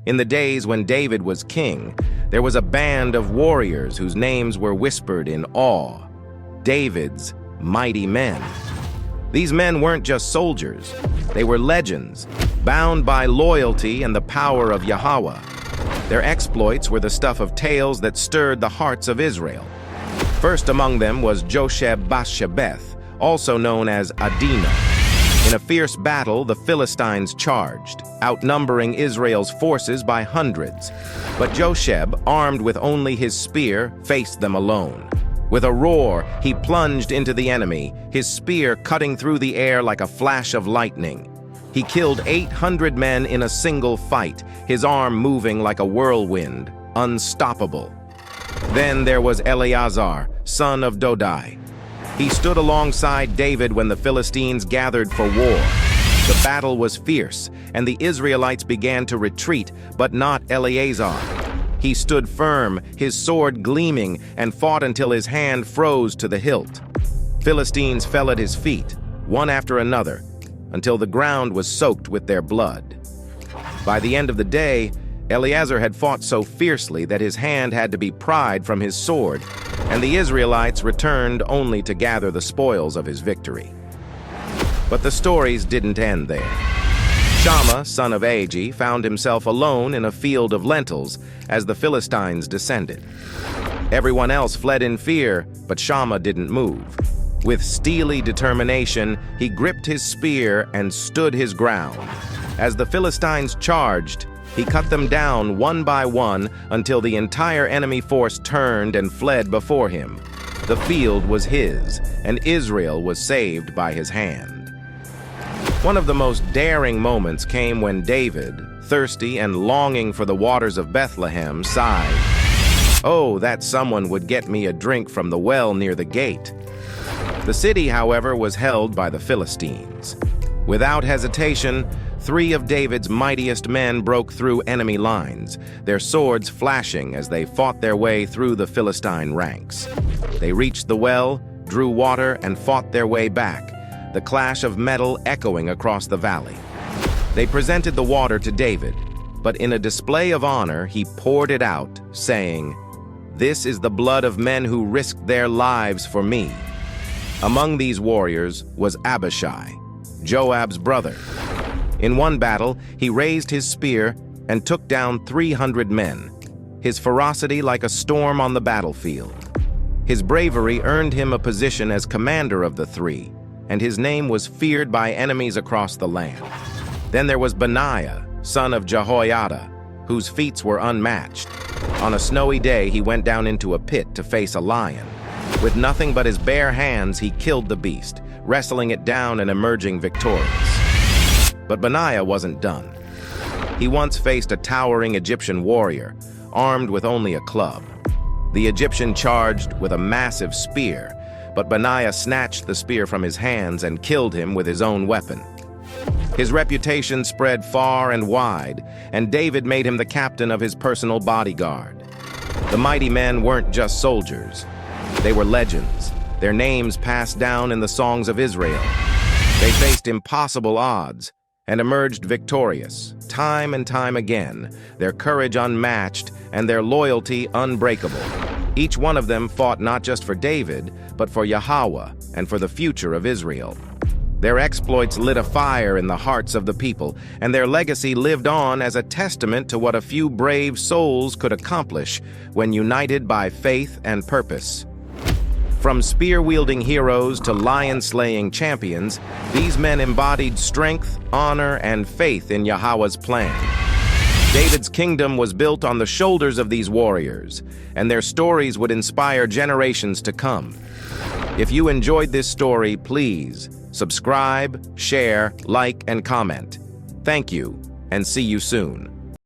In the days when David was king, there was a band of warriors whose names were whispered in awe: David's mighty men. These men weren't just soldiers, they were legends, bound by loyalty and the power of Yahawah. Their exploits were the stuff of tales that stirred the hearts of Israel. First among them was Josheb-Basshebeth, also known as Adino. In a fierce battle, the Philistines charged, outnumbering Israel's forces by hundreds. But Josheb, armed with only his spear, faced them alone. With a roar, he plunged into the enemy, his spear cutting through the air like a flash of lightning. He killed 800 men in a single fight, his arm moving like a whirlwind, unstoppable. Then there was Eleazar, son of Dodai. He stood alongside David when the Philistines gathered for war. The battle was fierce, and the Israelites began to retreat, but not Eleazar. He stood firm, his sword gleaming, and fought until his hand froze to the hilt. Philistines fell at his feet, one after another, until the ground was soaked with their blood. By the end of the day, Eleazar had fought so fiercely that his hand had to be pried from his sword, and the Israelites returned only to gather the spoils of his victory. But the stories didn't end there. Shammah, son of Agi, found himself alone in a field of lentils as the Philistines descended. Everyone else fled in fear, but Shammah didn't move. With steely determination, he gripped his spear and stood his ground. As the Philistines charged, he cut them down one by one until the entire enemy force turned and fled before him. The field was his, and Israel was saved by his hand. One of the most daring moments came when David, thirsty and longing for the waters of Bethlehem, sighed, "Oh, that someone would get me a drink from the well near the gate." The city, however, was held by the Philistines. Without hesitation, 3 of David's mightiest men broke through enemy lines, their swords flashing as they fought their way through the Philistine ranks. They reached the well, drew water, and fought their way back, the clash of metal echoing across the valley. They presented the water to David, but in a display of honor, he poured it out, saying, "This is the blood of men who risked their lives for me." Among these warriors was Abishai, Joab's brother. In one battle, he raised his spear and took down 300 men, his ferocity like a storm on the battlefield. His bravery earned him a position as commander of the 3, and his name was feared by enemies across the land. Then there was Benaiah, son of Jehoiada, whose feats were unmatched. On a snowy day, he went down into a pit to face a lion. With nothing but his bare hands, he killed the beast, wrestling it down and emerging victorious. But Benaiah wasn't done. He once faced a towering Egyptian warrior, armed with only a club. The Egyptian charged with a massive spear, but Benaiah snatched the spear from his hands and killed him with his own weapon. His reputation spread far and wide, and David made him the captain of his personal bodyguard. The mighty men weren't just soldiers. They were legends, their names passed down in the songs of Israel. They faced impossible odds and emerged victorious, time and time again, their courage unmatched and their loyalty unbreakable. Each one of them fought not just for David, but for Yahawah and for the future of Israel. Their exploits lit a fire in the hearts of the people, and their legacy lived on as a testament to what a few brave souls could accomplish when united by faith and purpose. From spear-wielding heroes to lion-slaying champions, these men embodied strength, honor, and faith in Yahawah's plan. David's kingdom was built on the shoulders of these warriors, and their stories would inspire generations to come. If you enjoyed this story, please subscribe, share, like, and comment. Thank you, and see you soon.